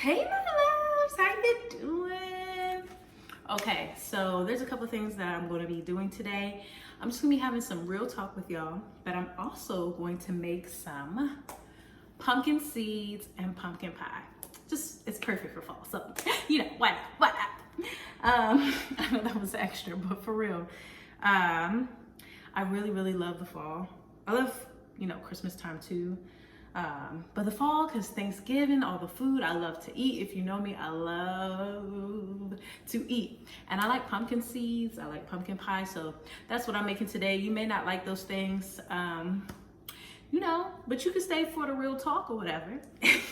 Hey, my loves, how you doing? Okay, so there's a couple things that I'm going to be doing today. I'm just going to be having some real talk with y'all, but I'm also going to make some pumpkin seeds and pumpkin pie. Just, it's perfect for fall, so, why not, why not? I know that was extra, but for real, I really love the fall. I love, Christmas time too. But the fall, because Thanksgiving, all the food, I love to eat. If you know me, I love to eat. And I like pumpkin seeds, I like pumpkin pie, so that's what I'm making today. You may not like those things, but you can stay for the real talk or whatever.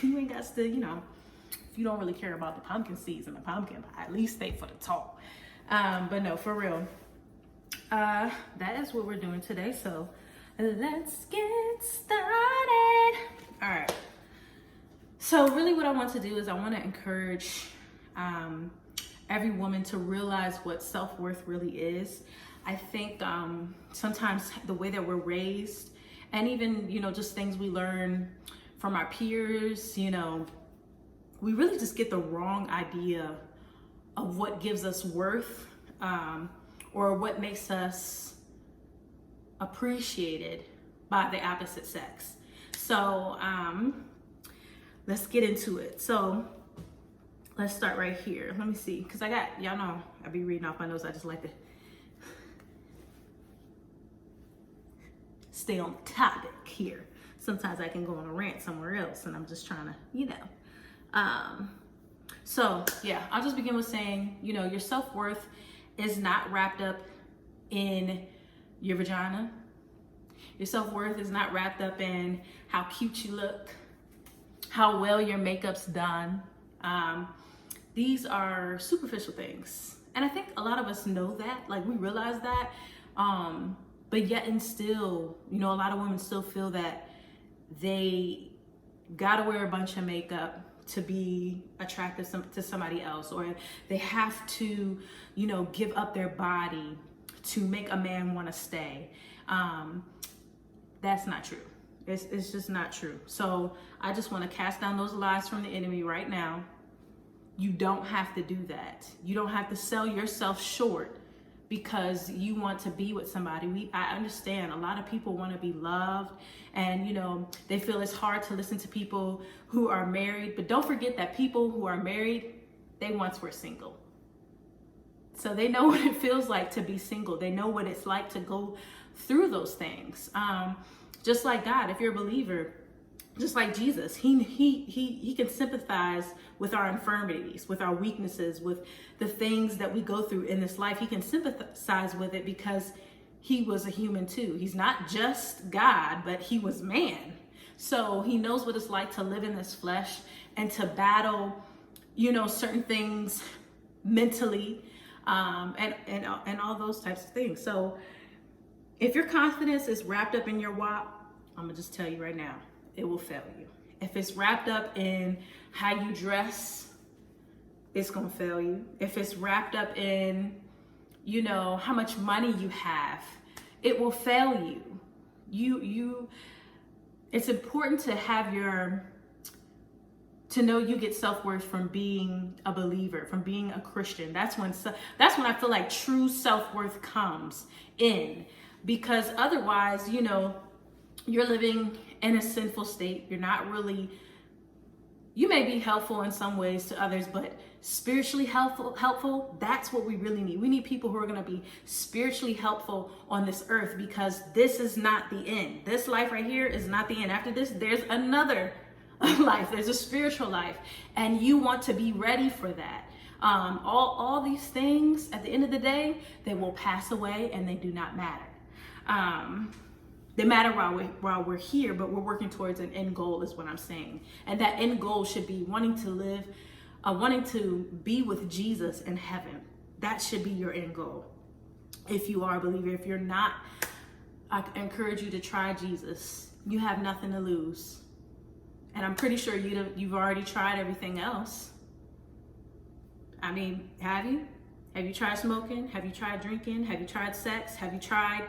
You ain't got to, if you don't really care about the pumpkin seeds and the pumpkin pie, at least stay for the talk. But no, for real, that is what we're doing today, so let's get started. All right. So really what I want to do is I want to encourage every woman to realize what self-worth really is. I think sometimes the way that we're raised and even, just things we learn from our peers, we really just get the wrong idea of what gives us worth or what makes us appreciated by the opposite sex. So let's get into it. So let's start right here. Let me see, because y'all know I be reading off my notes. I just like to stay on topic here. Sometimes I can go on a rant somewhere else and I'm just trying to, so yeah, I'll just begin with saying, your self-worth is not wrapped up in your vagina. Your self-worth is not wrapped up in how cute you look, how well your makeup's done. These are superficial things. And I think a lot of us know that, like we realize that, but yet and still, a lot of women still feel that they gotta wear a bunch of makeup to be attractive to somebody else, or they have to, give up their body to make a man want to stay. That's not true. It's just not true. So I just want to cast down those lies from the enemy right now. You don't have to do that. You don't have to sell yourself short because you want to be with somebody. I understand a lot of people want to be loved and, they feel it's hard to listen to people who are married, but don't forget that people who are married, they once were single. So they know what it feels like to be single. They know what it's like to go through those things. Just like God, if you're a believer, just like Jesus, he can sympathize with our infirmities, with our weaknesses, with the things that we go through in this life. He can sympathize with it because he was a human too. He's not just God, but he was man. So he knows what it's like to live in this flesh and to battle, certain things mentally, and all those types of things. So if your confidence is wrapped up in your WAP, I'm gonna just tell you right now, it will fail you. If it's wrapped up in how you dress, it's gonna fail you. If it's wrapped up in, how much money you have, it will fail you. It's important to have to know you get self-worth from being a believer, from being a Christian. That's when I feel like true self-worth comes in, because otherwise, you're living in a sinful state. You're not really, you may be helpful in some ways to others, but spiritually helpful, that's what we really need. We need people who are going to be spiritually helpful on this earth, because this is not the end. This life right here is not the end. After this, there's another life. There's a spiritual life, and you want to be ready for that. All these things, at the end of the day, they will pass away and they do not matter. They matter while we're here, but we're working towards an end goal is what I'm saying. And that end goal should be wanting to be with Jesus in heaven. That should be your end goal. If you are a believer, if you're not, I encourage you to try Jesus. You have nothing to lose. And I'm pretty sure you've already tried everything else. I mean, have you? Have you tried smoking? Have you tried drinking? Have you tried sex? Have you tried,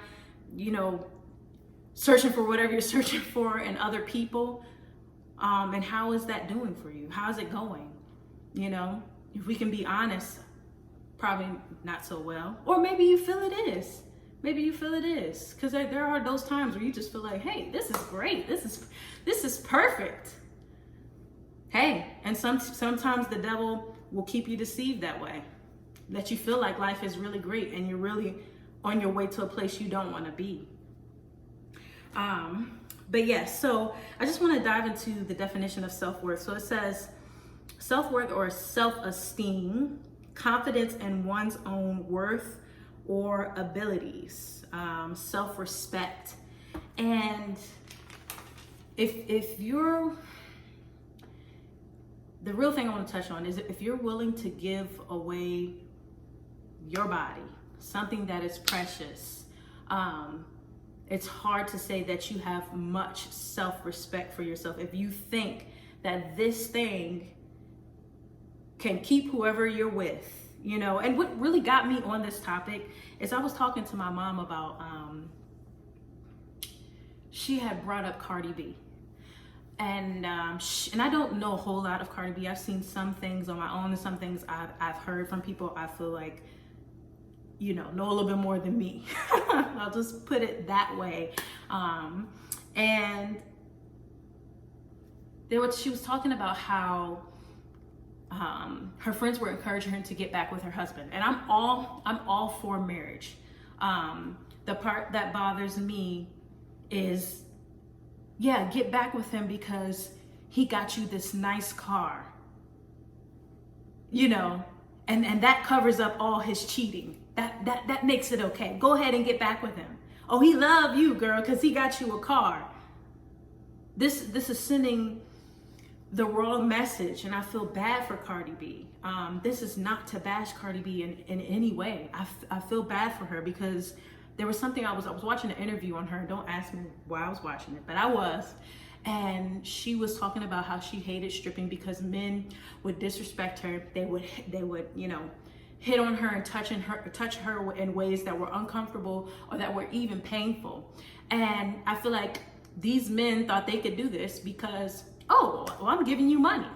searching for whatever you're searching for in other people? And how is that doing for you? How's it going? You know, if we can be honest, probably not so well. Or maybe you feel it is. Maybe you feel it is. Because there are those times where you just feel like, hey, this is great. This is perfect. Hey, and sometimes the devil will keep you deceived that way. That you feel like life is really great and you're really on your way to a place you don't want to be. But yes, so I just want to dive into the definition of self-worth. So it says self-worth or self-esteem, confidence in one's own worth or abilities, self-respect. And if you're, the real thing I want to touch on is if you're willing to give away your body, something that is precious, it's hard to say that you have much self-respect for yourself if you think that this thing can keep whoever you're with, you know. And what really got me on this topic is I was talking to my mom about, she had brought up Cardi B. And I don't know a whole lot of Cardi B. I've seen some things on my own and some things I've heard from people I feel like, you know a little bit more than me. I'll just put it that way. And she was talking about how her friends were encouraging her to get back with her husband. And I'm all for marriage. The part that bothers me is, yeah, get back with him because he got you this nice car, you know, and that covers up all his cheating. That makes it okay. Go ahead and get back with him. Oh, he loved you, girl, because he got you a car. This is sending the wrong message, and I feel bad for Cardi B. This is not to bash Cardi B in any way. I feel bad for her because there was something I was watching an interview on her. Don't ask me why I was watching it, but I was. And she was talking about how she hated stripping because men would disrespect her. They would, you know, hit on her and touch her in ways that were uncomfortable or that were even painful. And I feel like these men thought they could do this because, oh, well, I'm giving you money.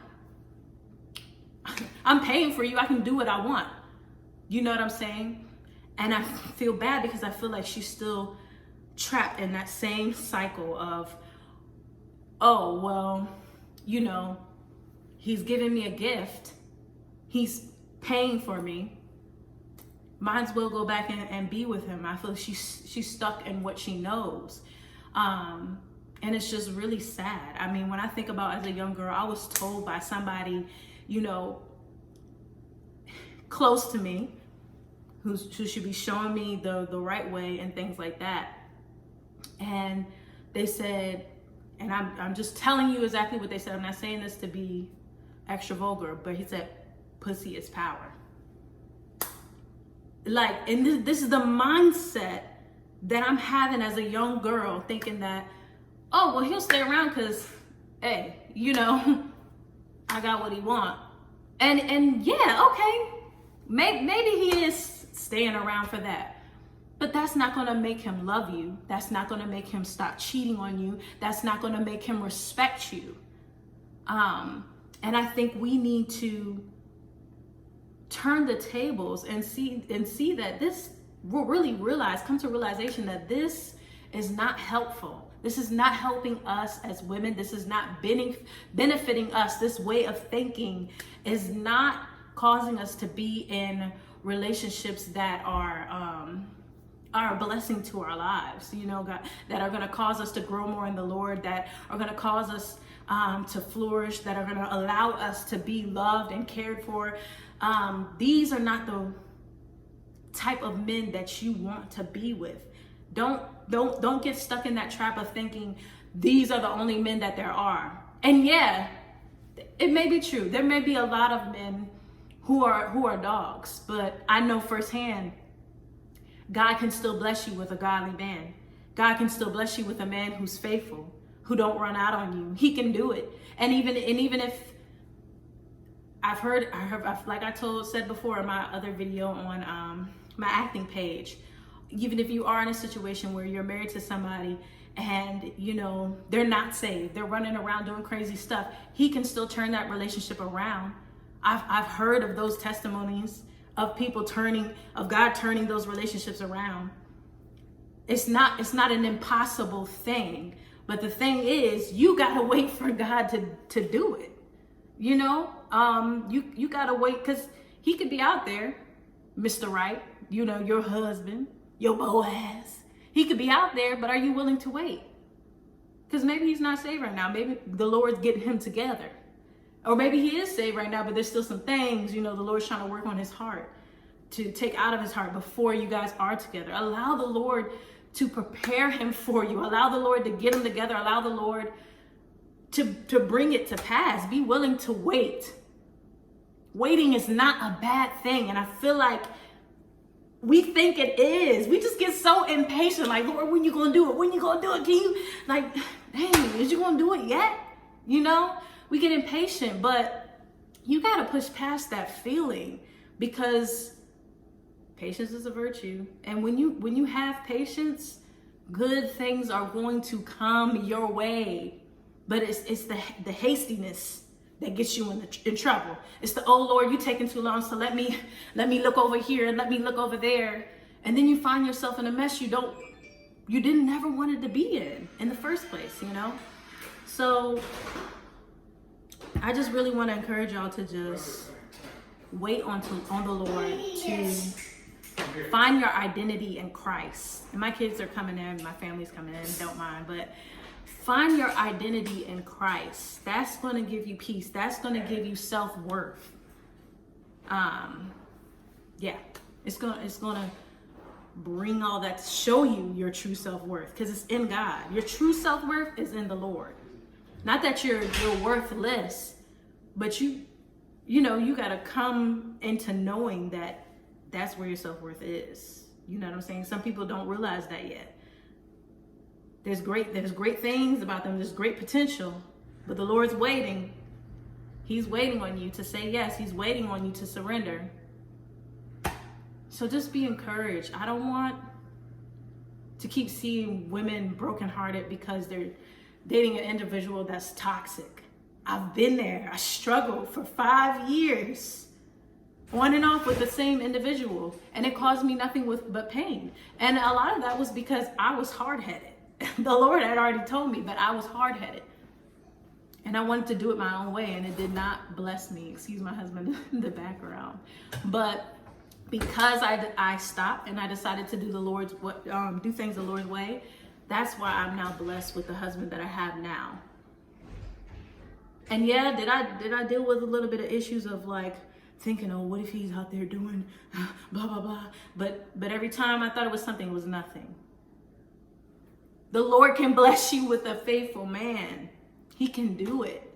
I'm paying for you. I can do what I want. You know what I'm saying? And I feel bad because I feel like she's still trapped in that same cycle of, oh, well, you know, he's giving me a gift. He's paying for me. Might as well go back and be with him. I feel she's stuck in what she knows. And it's just really sad. I mean, when I think about as a young girl, I was told by somebody, you know, close to me, who should be showing me the right way and things like that. And they said, and I'm just telling you exactly what they said. I'm not saying this to be extra vulgar, but he said, pussy is power. Like, and this is the mindset that I'm having as a young girl, thinking that, oh, well, he'll stay around because, hey, you know, I got what he want. And yeah, okay, maybe he is staying around for that. But that's not going to make him love you. That's not going to make him stop cheating on you. That's not going to make him respect you. And I think we need to turn the tables and see that this will really come to realization that this is not helpful. This is not helping us as women. This is not benefiting us. This way of thinking is not causing us to be in relationships that are a blessing to our lives, you know, God, that are going to cause us to grow more in the Lord, that are going to cause us to flourish, that are going to allow us to be loved and cared for. These are not the type of men that you want to be with. Don't get stuck in that trap of thinking these are the only men that there are. And yeah, it may be true. There may be a lot of men who are dogs, but I know firsthand, God can still bless you with a godly man. God can still bless you with a man who's faithful, who don't run out on you. He can do it. And even if I've heard, like I said before in my other video on my acting page, even if you are in a situation where you're married to somebody and, you know, they're not saved, they're running around doing crazy stuff, he can still turn that relationship around. I've heard of those testimonies of people of God turning those relationships around. It's not an impossible thing. But the thing is, you gotta wait for God to do it. You know, you gotta wait, because he could be out there, Mr. Right, you know, your husband, your Boaz. He could be out there, but are you willing to wait? Because maybe he's not saved right now. Maybe the Lord's getting him together. Or maybe he is saved right now, but there's still some things, you know, the Lord's trying to work on his heart, to take out of his heart before you guys are together. Allow the Lord to prepare him for you. Allow the Lord to get him together. Allow the Lord to bring it to pass. Be willing to wait. Waiting is not a bad thing. And I feel like we think it is. We just get so impatient. Like, Lord, when you going to do it? When you going to do it? Can you, like, dang, is you going to do it yet? You know, we get impatient, but you got to push past that feeling, because patience is a virtue. And when you have patience, good things are going to come your way. But it's the hastiness that gets you in trouble. It's the, oh Lord, you taking too long, so let me look over here and let me look over there. And then you find yourself in a mess you didn't never wanted to be in the first place, you know? So I just really want to encourage y'all to just wait on the Lord, to find your identity in Christ. And my kids are coming in, my family's coming in, don't mind, but find your identity in Christ. That's going to give you peace. That's going to give you self-worth. Yeah, it's going to bring all that to show you your true self-worth, because it's in God. Your true self-worth is in the Lord. Not that you're worthless, but you know, you got to come into knowing that that's where your self-worth is. You know what I'm saying? Some people don't realize that yet. There's great things about them. There's great potential, but the Lord's waiting. He's waiting on you to say yes. He's waiting on you to surrender. So just be encouraged. I don't want to keep seeing women brokenhearted because they're dating an individual that's toxic. I've been there. I struggled for 5 years on and off with the same individual, and it caused me nothing but pain. And a lot of that was because I was hard-headed. The Lord had already told me, but I was hard-headed. And I wanted to do it my own way, and it did not bless me. Excuse my husband in the background. But because I stopped and I decided to do do things the Lord's way, that's why I'm now blessed with the husband that I have now. And yeah, did I deal with a little bit of issues of like thinking, oh, what if he's out there doing blah, blah, blah. But every time I thought it was something, it was nothing. The Lord can bless you with a faithful man. He can do it.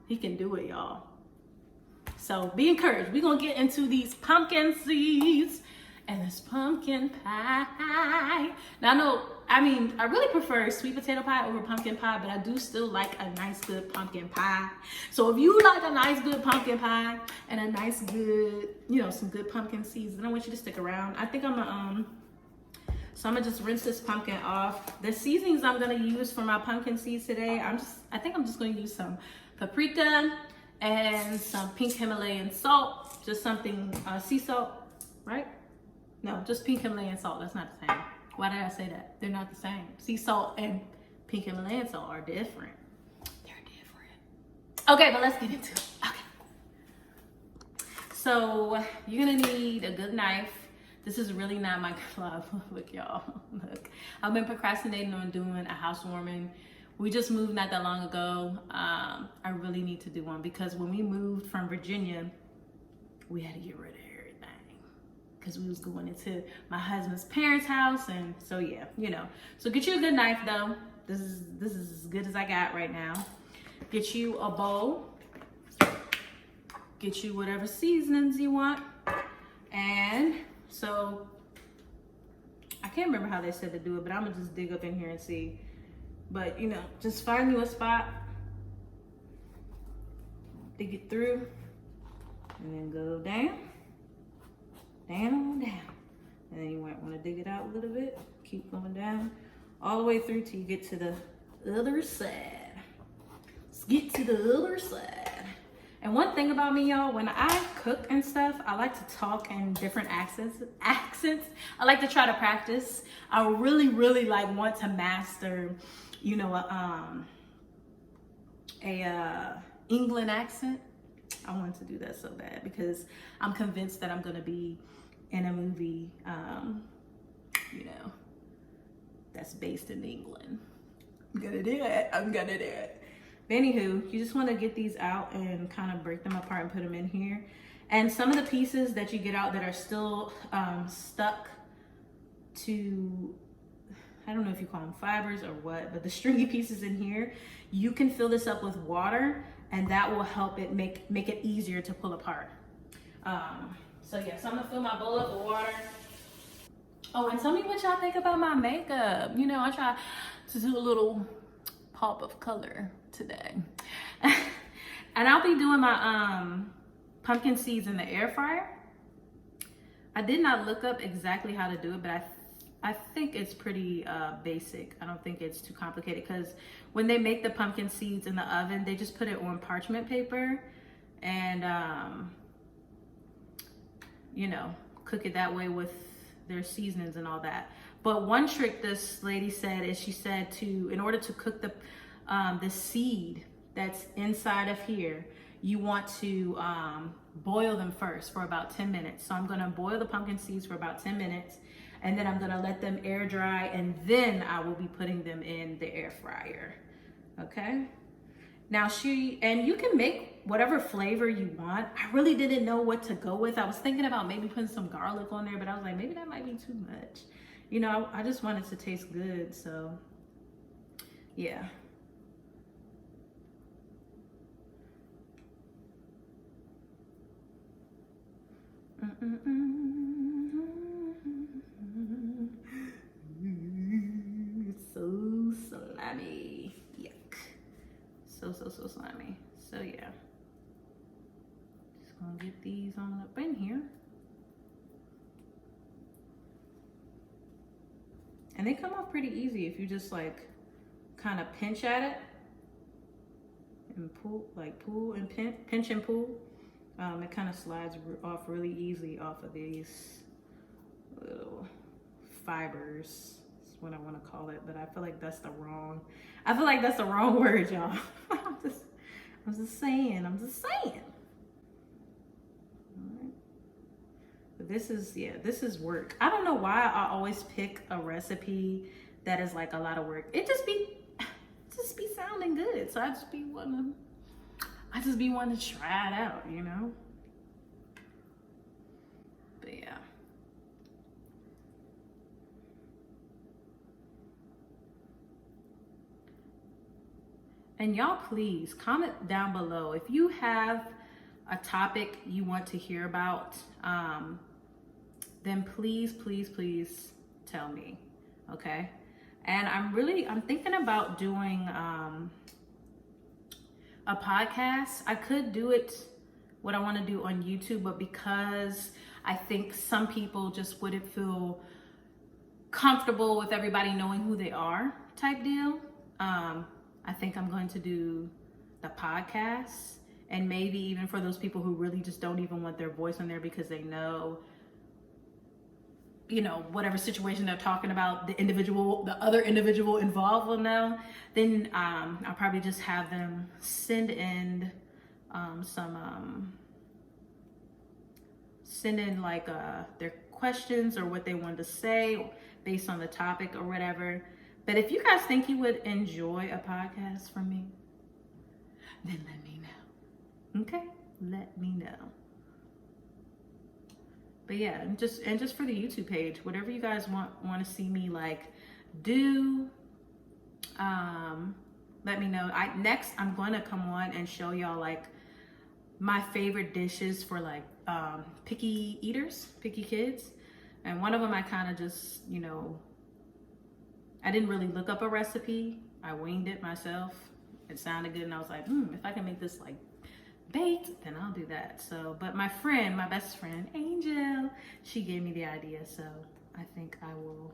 He can do it, y'all. So be encouraged. We're going to get into these pumpkin seeds and this pumpkin pie. Now, I really prefer sweet potato pie over pumpkin pie, but I do still like a nice, good pumpkin pie. So if you like a nice, good pumpkin pie and a nice, good, some good pumpkin seeds, then I want you to stick around. I think I'm going to just rinse this pumpkin off. The seasonings I'm going to use for my pumpkin seeds today, I think I'm just going to use some paprika and some pink Himalayan salt, just something, sea salt, right? No, just pink Himalayan salt. That's not the same. Why did I say that? They're not the same. Sea salt and pink Himalayan salt are different. They're different. Okay, but let's get into it. Okay. So you're gonna need a good knife. This is really not my glove. Look, y'all. Look, I've been procrastinating on doing a housewarming. We just moved not that long ago. I really need to do one because when we moved from Virginia, we had to get rid of everything because we was going into my husband's parents' house, and so yeah, So get you a good knife though. This is as good as I got right now. Get you a bowl. Get you whatever seasonings you want, and so I can't remember how they said to do it, but I'm gonna just dig up in here and see. But just find you a spot, dig it through, and then go down, down, down. And then you might want to dig it out a little bit, keep going down, all the way through till you get to the other side. Let's get to the other side. And one thing about me, y'all, when I cook and stuff, I like to talk in different accents. I like to try to practice. I really, really like want to master, you know, a England accent. I want to do that so bad because I'm convinced that I'm gonna be in a movie, you know, that's based in England. I'm gonna do it. I'm gonna do it. But anywho, you just want to get these out and kind of break them apart and put them in here. And some of the pieces that you get out that are still stuck to, I don't know if you call them fibers or what, but the stringy pieces in here, you can fill this up with water and that will help it make it easier to pull apart. So yeah, so I'm gonna fill my bowl up with water. Oh, and tell me what y'all think about my makeup. You know, I try to do a little pop of color today. And I'll be doing my pumpkin seeds in the air fryer. I did not look up exactly how to do it, but I think it's pretty basic. I don't think it's too complicated because when they make the pumpkin seeds in the oven, they just put it on parchment paper and, you know, cook it that way with their seasonings and all that. But one trick this lady said is she said in order to cook the seed that's inside of here, you want to boil them first for about 10 minutes. So I'm gonna boil the pumpkin seeds for about 10 minutes and then I'm gonna let them air dry and then I will be putting them in the air fryer, okay? Now and you can make whatever flavor you want. I really didn't know what to go with. I was thinking about maybe putting some garlic on there, but I was like, maybe that might be too much. You know, I just wanted to taste good, so yeah. It's so slimy. Yuck. So slimy. So yeah. Just gonna get these on up in here. And they come off pretty easy if you just like kind of pinch at it and pull and pinch and pull. It kind of slides off really easily off of these little fibers. That's what I want to call it, but I feel like that's the wrong word, y'all. I'm just saying. All right. But this is work. I don't know why I always pick a recipe that is like a lot of work. It just be sounding good. So I just be wanting to try it out, you know? But yeah. And y'all, please comment down below if you have a topic you want to hear about, then please tell me, okay? And I'm thinking about doing a podcast. I could do it, what I want to do on YouTube, but because I think some people just wouldn't feel comfortable with everybody knowing who they are type deal, I think I'm going to do the podcast, and maybe even for those people who really just don't even want their voice on there because they know, you know, whatever situation they're talking about, the other individual involved will know, then I'll probably just have them send in like their questions or what they wanted to say based on the topic or whatever. But if you guys think you would enjoy a podcast from me, then let me know. Okay? Let me know. But yeah, and just for the YouTube page, whatever you guys want to see me like do, let me know. Next I'm going to come on and show y'all like my favorite dishes for like picky eaters, picky kids. And one of them I kind of just, you know, I didn't really look up a recipe. I winged it myself. It sounded good and I was like, if I can make this like baked, then I'll do that. So, but my best friend, Angel, she gave me the idea, so I think I will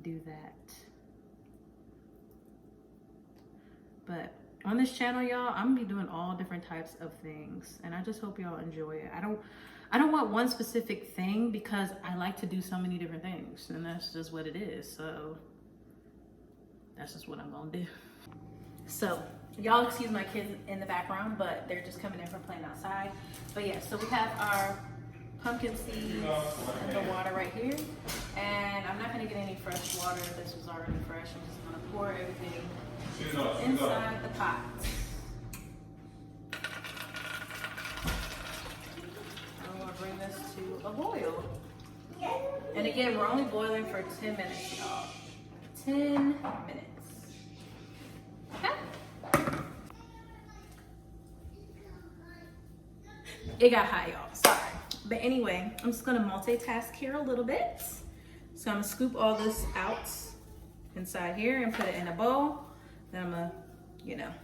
do that. But On this channel, y'all, I'm gonna be doing all different types of things, and I just hope y'all enjoy it. I don't want one specific thing because I like to do so many different things, and that's just what it is. So that's just what I'm gonna do. So y'all excuse my kids in the background, but they're just coming in from playing outside. But yeah, so we have our pumpkin seeds in the water right here, and I'm not gonna get any fresh water. This was already fresh. I'm just gonna pour everything inside the pot. I'm gonna bring this to a boil. And again, we're only boiling for 10 minutes, y'all. 10 minutes. Okay? It got hot, y'all. Sorry. But anyway, I'm just gonna multitask here a little bit. So I'm gonna scoop all this out inside here and put it in a bowl. Then I'm gonna,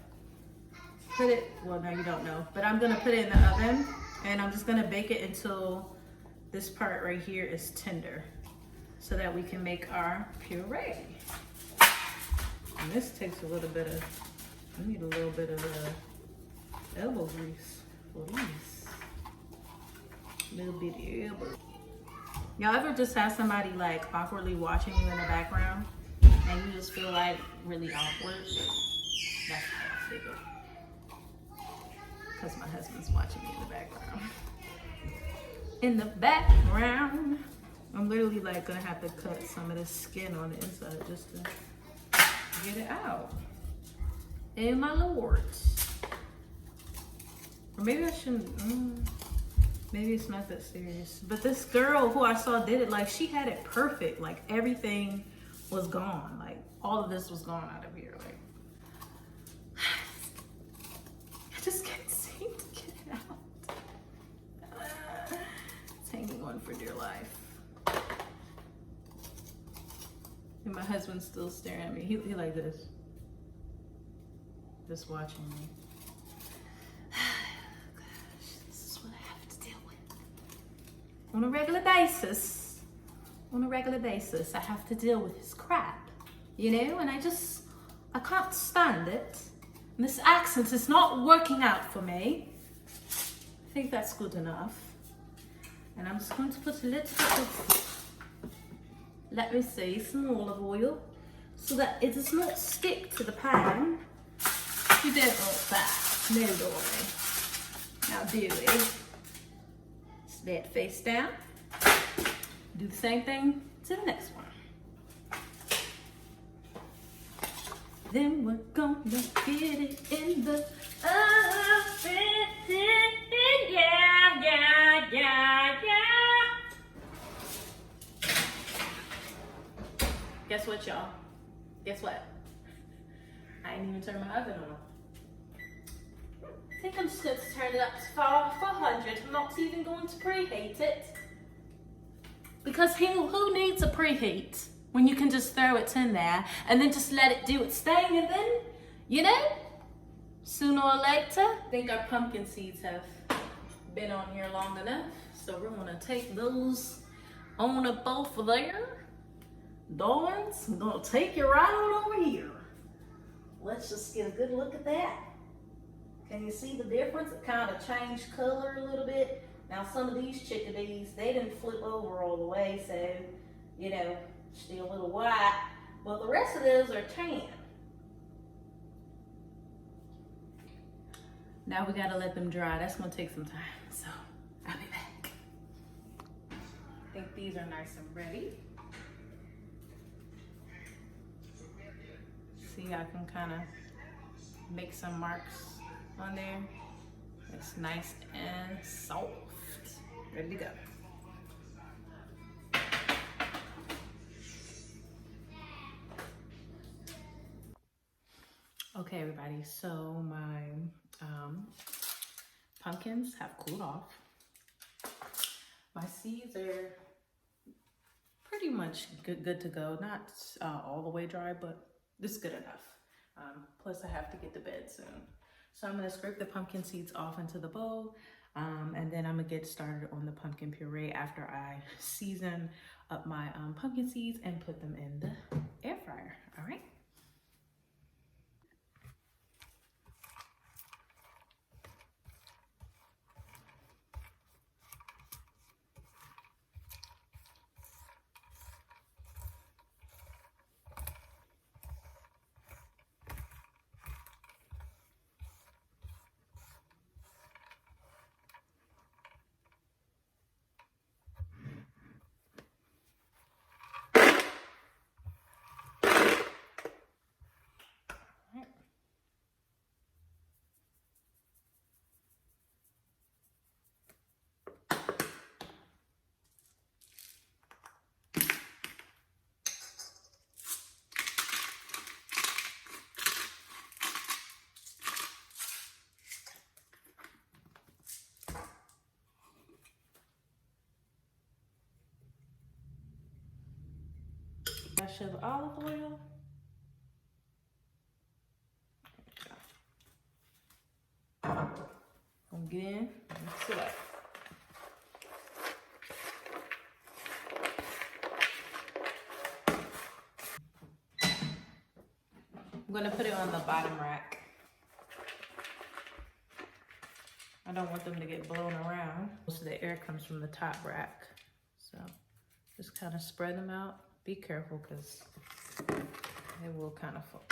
put it, well, no, you don't know, but I'm gonna put it in the oven and I'm just gonna bake it until this part right here is tender so that we can make our puree. And this takes a little bit of, I need a little bit of elbow grease for these. Little bitty elbow. Y'all ever just have somebody like awkwardly watching you in the background and you just feel like really awkward? That's how I feel. Because my husband's watching me in the background. In the background. I'm literally like gonna have to cut some of the skin on the inside just to get it out. Oh my lord. Or maybe I shouldn't, maybe it's not that serious. But this girl who I saw did it, like she had it perfect. Like everything was gone. Like all of this was gone out of here. Like I just can't seem to get it out. It's hanging on for dear life. And my husband's still staring at me. He like this. Just watching me. Gosh, this is what I have to deal with. On a regular basis. On a regular basis, I have to deal with his crap. And I can't stand it. And this accent is not working out for me. I think that's good enough. And I'm just going to put a little bit of, let me see, some olive oil so that it does not stick to the pan. You don't want that, no darling. Now do it. Lay it face down. Do the same thing to the next one. Then we're gonna get it in the oven. Yeah. Guess what, y'all? Guess what? I ain't even turned my oven on. I think I'm just going to turn it up to 400. I'm not even going to preheat it. Because who needs a preheat when you can just throw it in there and then just let it do its thing and then, sooner or later, I think our pumpkin seeds have been on here long enough. So we're going to take those on up off of there. Darlings, I'm going to take you right on over here. Let's just get a good look at that. Can you see the difference? It kind of changed color a little bit. Now some of these chickadees, they didn't flip over all the way, so, still a little white. But the rest of those are tan. Now we gotta let them dry. That's gonna take some time, so I'll be back. I think these are nice and ready. See, I can kind of make some marks on there. It's nice and soft. Ready to go. Okay, everybody, so my pumpkins have cooled off. My seeds are pretty much good to go. Not all the way dry, but it's good enough. Plus I have to get to bed soon. So I'm gonna scrape the pumpkin seeds off into the bowl, and then I'm gonna get started on the pumpkin puree after I season up my pumpkin seeds and put them in the air fryer, all right? Dash of olive oil. Again, mix it up. I'm gonna put it on the bottom rack. I don't want them to get blown around. Most of the air comes from the top rack. So just kind of spread them out. Be careful because they will kind of fall.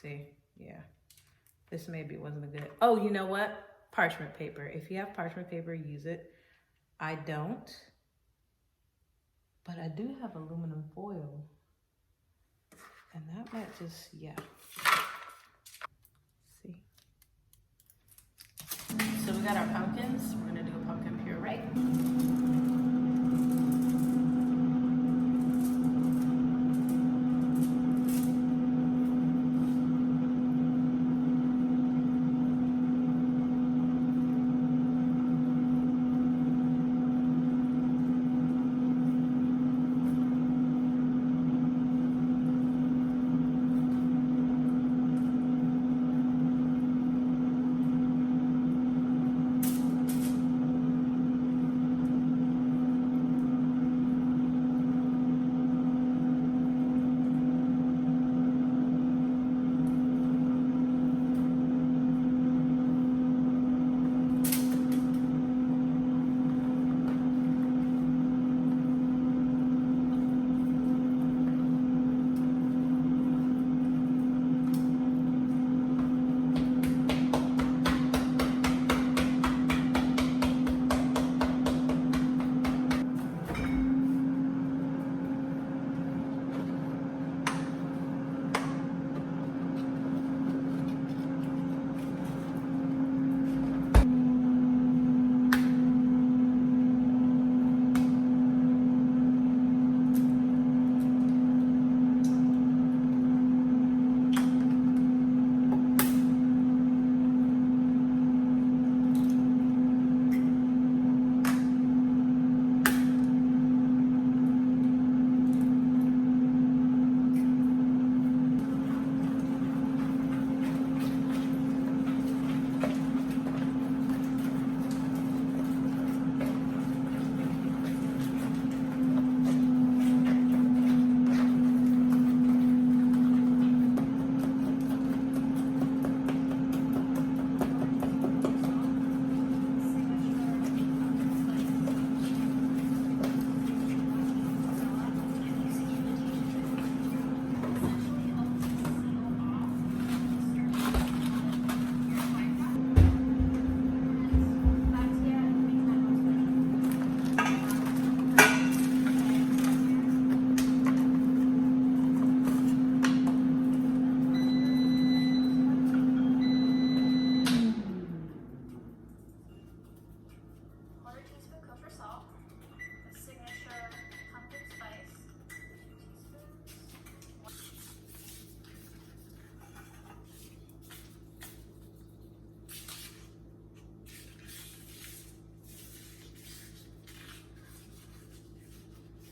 See, yeah. This maybe wasn't a good, oh, you know what? Parchment paper. If you have parchment paper, use it. I don't, but I do have aluminum foil. And that might just, yeah. See. So we got our pumpkins. We're gonna do a pumpkin puree.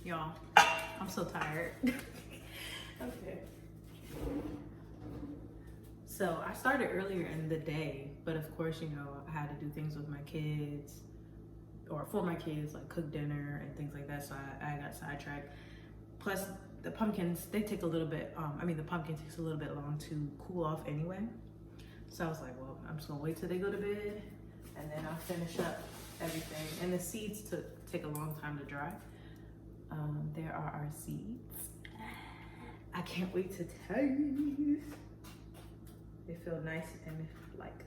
Y'all, I'm so tired. Okay. So I started earlier in the day, but of course, you know, I had to do things with my kids or for my kids, like cook dinner and things like that. So I got sidetracked. Plus the pumpkins, they take a little bit, the pumpkin takes a little bit long to cool off anyway. So I was like, well, I'm just gonna wait till they go to bed and then I'll finish up everything. And the seeds take a long time to dry. There are our seeds. I can't wait to taste. They feel nice and like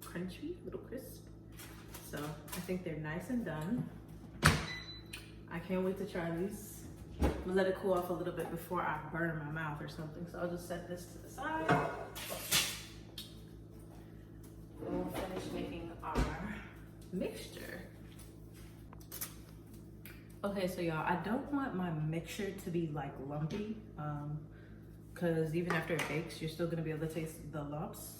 crunchy, little crisp. So I think they're nice and done. I can't wait to try these. I'm gonna let it cool off a little bit before I burn my mouth or something. So I'll just set this to the side. We'll finish making our mixture. Okay, so y'all, I don't want my mixture to be like lumpy, because even after it bakes, you're still gonna be able to taste the lumps.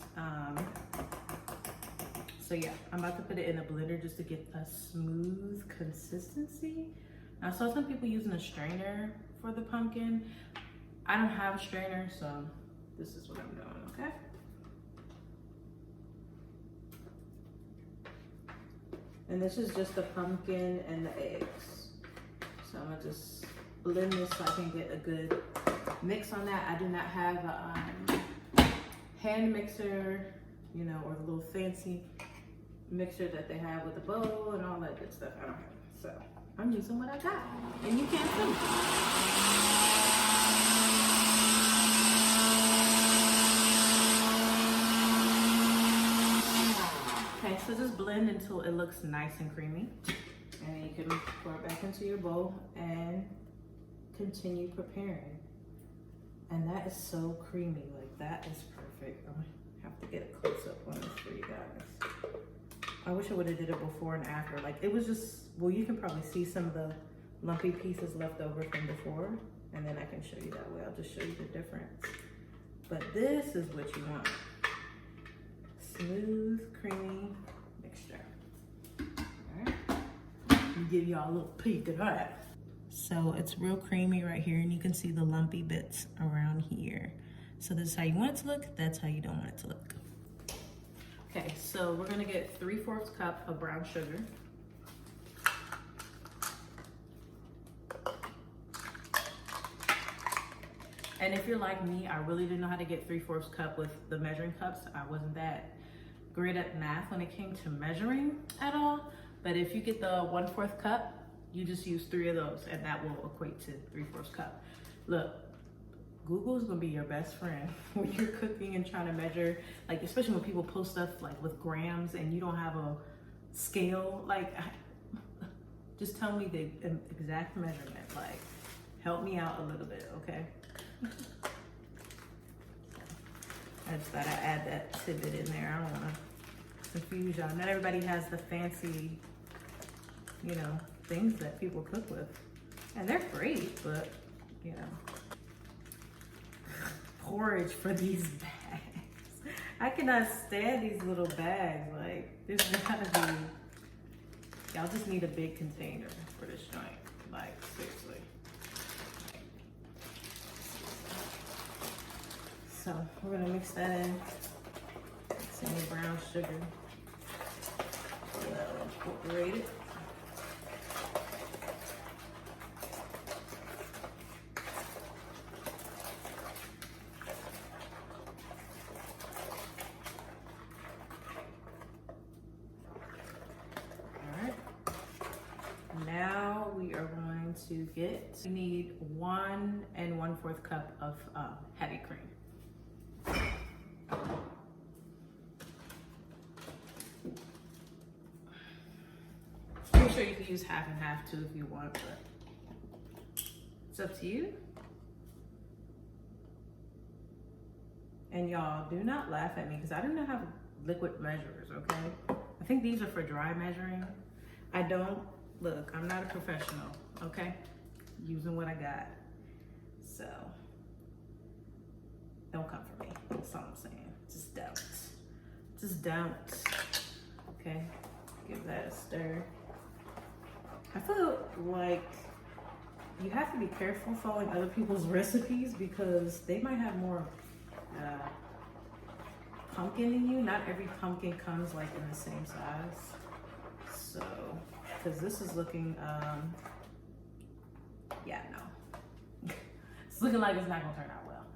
So yeah, I'm about to put it in a blender just to get a smooth consistency. I saw some people using a strainer for the pumpkin. I don't have a strainer, so this is what I'm doing, okay? And this is just the pumpkin and the eggs. So I'm gonna just blend this so I can get a good mix on that. I do not have a hand mixer, you know, or the little fancy mixer that they have with the bowl and all that good stuff. I don't have it. So I'm using what I got. And you can too. Okay, so just blend until it looks nice and creamy. And then you can pour it back into your bowl and continue preparing. And that is so creamy, like that is perfect. I'm gonna have to get a close up on this for you guys. I wish I would have did it before and after. Like it was just, well, you can probably see some of the lumpy pieces left over from before, and then I can show you that way. I'll just show you the difference. But this is what you want. Smooth, creamy mixture. All right, let me give y'all a little peek at that. So it's real creamy right here, and you can see the lumpy bits around here. So this is how you want it to look, that's how you don't want it to look. Okay, so we're gonna get 3/4 cup of brown sugar. And if you're like me, I really didn't know how to get 3/4 cup with the measuring cups. I wasn't that great at math when it came to measuring at all. But if you get the 1/4 cup, you just use 3 of those and that will equate to 3/4 cup. Look, Google is gonna be your best friend when you're cooking and trying to measure, like especially when people post stuff like with grams and you don't have a scale, like just tell me the exact measurement, like help me out a little bit, okay? I just thought I'd add that tidbit in there. I don't wanna confuse y'all. Not everybody has the fancy, you know, things that people cook with. And they're great, but you know. Porridge for these bags. I cannot stand these little bags. Like, there's gotta be, y'all just need a big container for this joint. Like, seriously. So, we're gonna mix that in. Mix in the brown sugar. Incorporate it. To get, you need 1 1/4 cup of heavy cream. I'm sure you can use half and half too if you want, but it's up to you. And y'all, do not laugh at me because I do not have liquid measurers, okay? I think these are for dry measuring. I don't, look, I'm not a professional. Okay, using what I got. So, don't come for me. That's all I'm saying. Just don't. Just don't. Okay, give that a stir. I feel like you have to be careful following other people's recipes because they might have more pumpkin in you. Not every pumpkin comes like in the same size. So, because this is looking, yeah, no. It's looking like it's not gonna turn out well.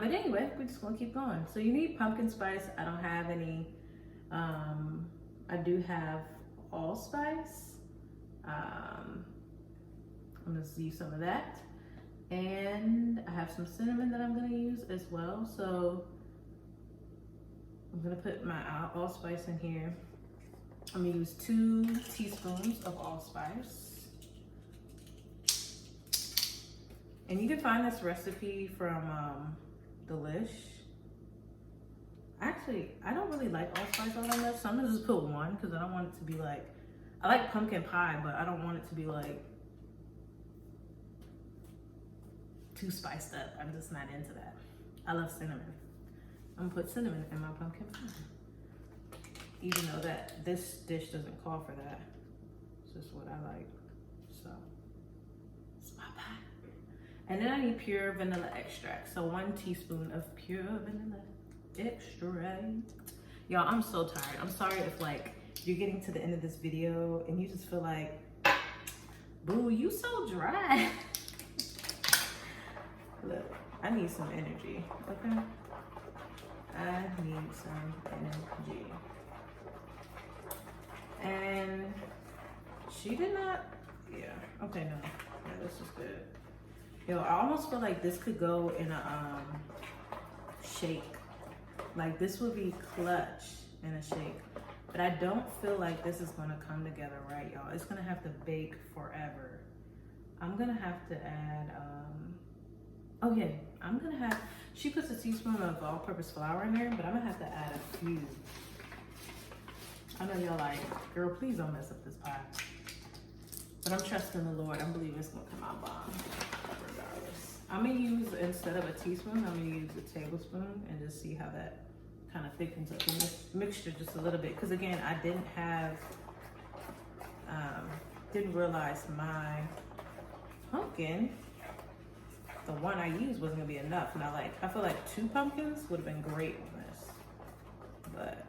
But anyway, we're just gonna keep going. So you need pumpkin spice. I don't have any. I do have allspice. I'm gonna use some of that. And I have some cinnamon that I'm gonna use as well. So I'm gonna put my allspice in here. I'm gonna use 2 teaspoons of allspice. And you can find this recipe from Delish. Actually, I don't really like allspice all that much, so I'm gonna just put 1 because I don't want it to be like, I like pumpkin pie, but I don't want it to be like too spiced up. I'm just not into that. I love cinnamon. I'm gonna put cinnamon in my pumpkin pie. Even though that this dish doesn't call for that. It's just what I like, so. And then I need pure vanilla extract. So 1 teaspoon of pure vanilla extract. Y'all, I'm so tired. I'm sorry if like you're getting to the end of this video and you just feel like, boo, you so dry. Look, I need some energy, okay? I need some energy. And she did not, yeah, okay, no. Yeah, this is good. Yo, I almost feel like this could go in a shake. Like this would be clutch in a shake. But I don't feel like this is gonna come together right, y'all. It's gonna have to bake forever. I'm gonna have to add, oh yeah, I'm gonna have, she puts a teaspoon of all-purpose flour in there, but I'm gonna have to add a few. I know y'all like, girl, please don't mess up this pie. But I'm trusting the Lord. I'm believing it's gonna come out bomb, regardless. I'm gonna use, instead of a teaspoon, I'm gonna use a tablespoon and just see how that kind of thickens up the mixture just a little bit. Because again, I didn't have, didn't realize my pumpkin, the one I used wasn't gonna be enough. Now, like, I feel like 2 pumpkins would have been great on this. But,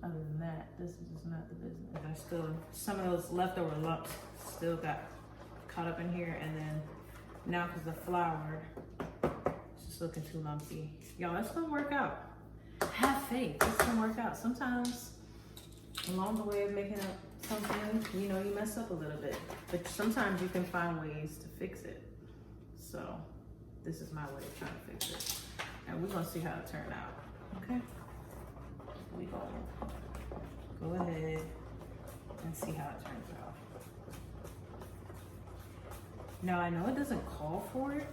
other than that, this is just not the business. I still, some of those leftover lumps still got caught up in here. And then now, because the flour, it's just looking too lumpy. Y'all, it's gonna work out. Have faith, it's gonna work out. Sometimes, along the way of making up something, you know, you mess up a little bit. But sometimes you can find ways to fix it. So, this is my way of trying to fix it. And we're gonna see how it turned out, okay? We gonna go ahead and see how it turns out. Now I know it doesn't call for it,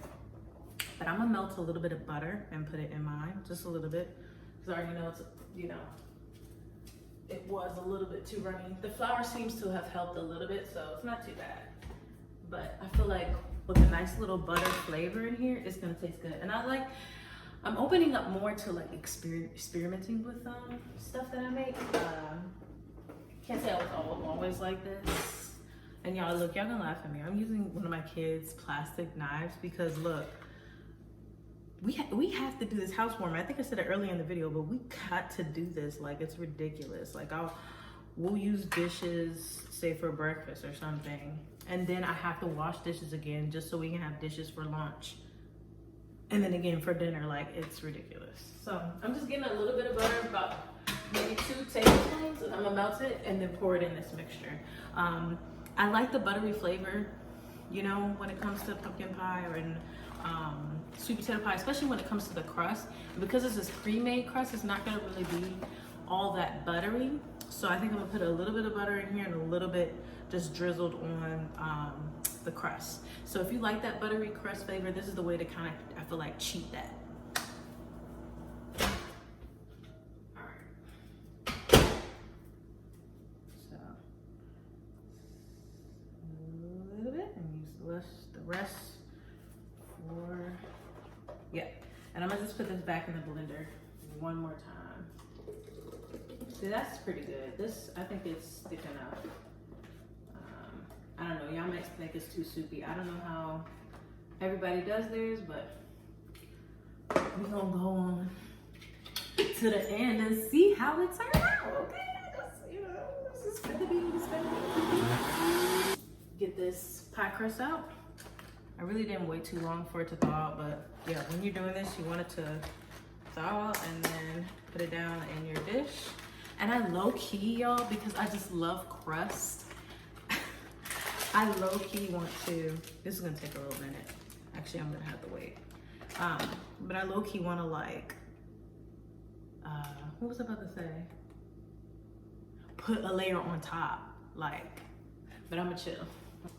but I'm gonna melt a little bit of butter and put it in mine, just a little bit, because I already know it's, you know, it was a little bit too runny. The flour seems to have helped a little bit, so it's not too bad. But I feel like with a nice little butter flavor in here, it's gonna taste good. And I'm opening up more to like experimenting with stuff that I make. Can't say I was always like this. And y'all, look, y'all gonna laugh at me. I'm using one of my kids' plastic knives because look, we have to do this housewarming. I think I said it earlier in the video, but we got to do this. Like, it's ridiculous. Like, we'll use dishes, say for breakfast or something, and then I have to wash dishes again just so we can have dishes for lunch. And then again for dinner. Like, it's ridiculous. So I'm just getting a little bit of butter, about maybe 2 tablespoons, and I'm gonna melt it and then pour it in this mixture. I like the buttery flavor, you know, when it comes to pumpkin pie or in sweet potato pie, especially when it comes to the crust. Because this is pre-made crust, it's not gonna really be all that buttery. So I think I'm gonna put a little bit of butter in here and a little bit just drizzled on the crust. So if you like that buttery crust flavor, this is the way to kind of, I feel like, cheat that. All right. So a little bit and use the rest for, yeah. And I'm gonna just put this back in the blender one more time. See, that's pretty good. This, I think it's thick enough. I don't know, y'all might think it's too soupy. I don't know how everybody does theirs, but we're gonna go on to the end and see how it turns out, okay? Just, you know, this is gonna be. Get this pie crust out. I really didn't wait too long for it to thaw out, but yeah, when you're doing this, you want it to thaw out and then put it down in your dish. And I low-key, y'all, because I just love crust, I low-key want to, this is gonna take a little minute. Actually, I'm gonna have to wait. But I low-key wanna like, what was I about to say? Put a layer on top, like, but I'm gonna chill.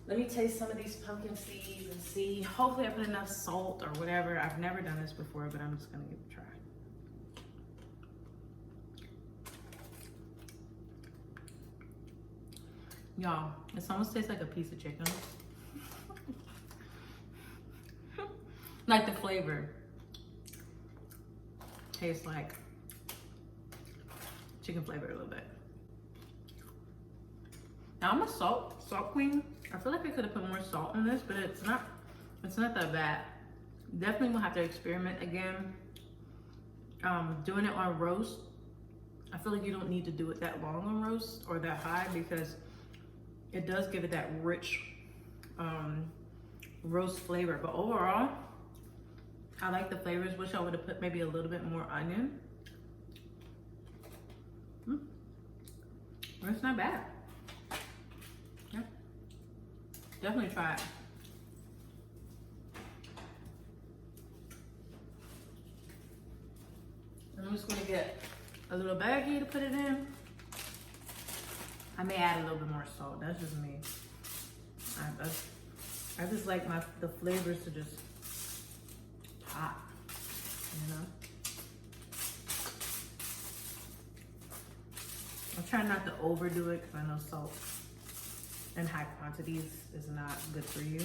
Let me taste some of these pumpkin seeds and see. Hopefully I put enough salt or whatever. I've never done this before, but I'm just gonna give it a try. Y'all, it almost tastes like a piece of chicken. Like the flavor tastes like chicken flavor a little bit. Now I'm a salt queen. I feel like I could have put more salt in this, but it's not that bad. Definitely will have to experiment again. Doing it on roast, I feel like you don't need to do it that long on roast or that high, because it does give it that rich roast flavor. But overall, I like the flavors. Wish I would have put maybe a little bit more onion. It's not bad. Yeah, definitely try it. I'm just gonna get a little baggie to put it in. I may add a little bit more salt. That's just me. I just like the flavors to just pop, you know? I'm trying not to overdo it, because I know salt in high quantities is not good for you.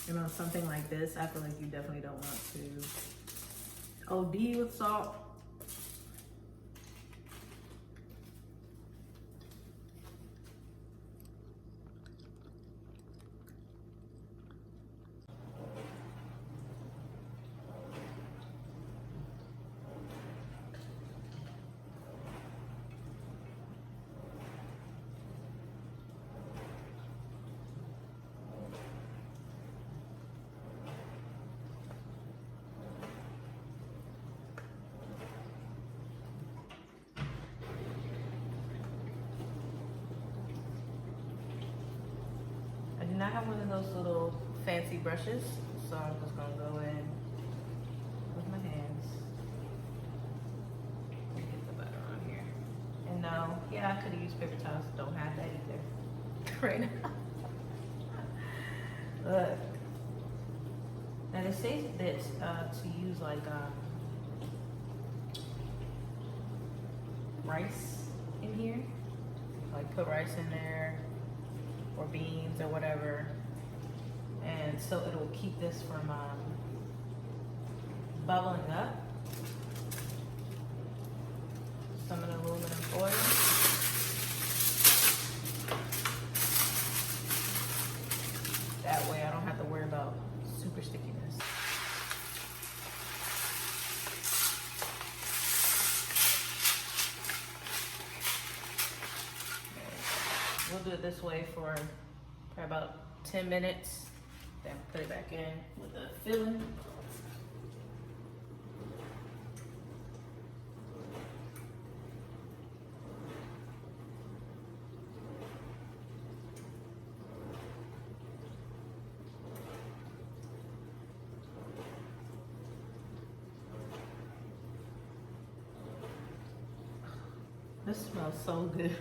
You know, something like this, I feel like you definitely don't want to OD with salt. I have one of those little fancy brushes, so I'm just gonna go in with my hands and get the butter on here. And no, yeah, I could have used paper towels. Don't have that either right now. Look. Now they say that to use like rice in here, like put rice in there, or beans or whatever, and so it'll keep this from bubbling up. Some of the aluminum foil. That way I don't have to worry about super stickiness. We'll do it this way for about 10 minutes, then put it back in with the filling. This smells so good.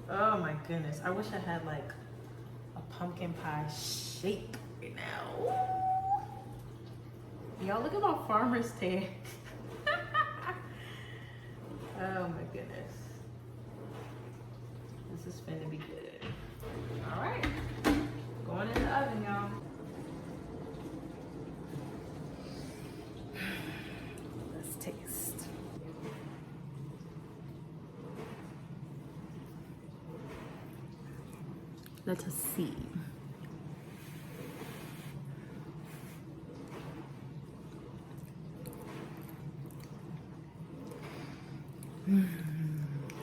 Oh my goodness. I wish I had like a pumpkin pie shake right now. Y'all look at my farmer's tan. Oh my goodness. This is finna be good. All right. Going in the oven, y'all. Let's taste. Let us see.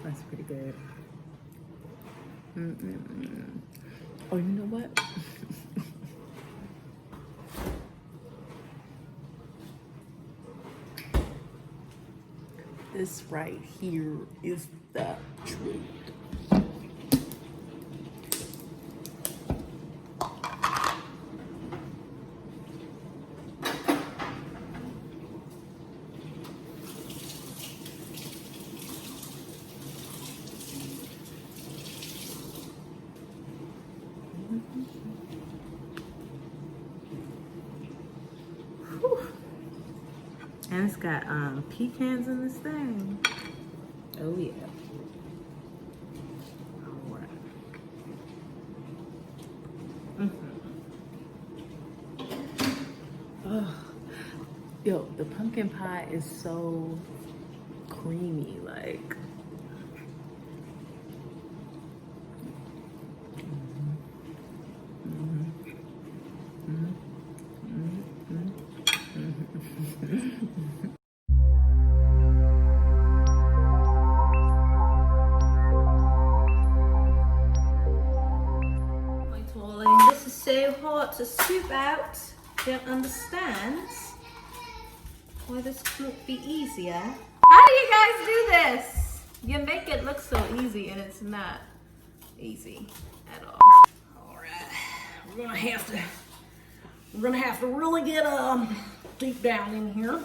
That's pretty good. Oh, you know what? This right here is the truth. And it's got pecans in this thing. Oh yeah. All right. Oh, yo, the pumpkin pie is so creamy, like. what to scoop out don't understand why this couldn't be easier. How do you guys do this? You make it look so easy and it's not easy at all. All right, we're gonna have to really get deep down in here.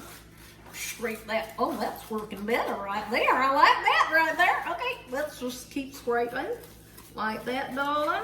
Scrape that. Oh, that's working better right there. I like that right there. Okay, let's just keep scraping like that, darling.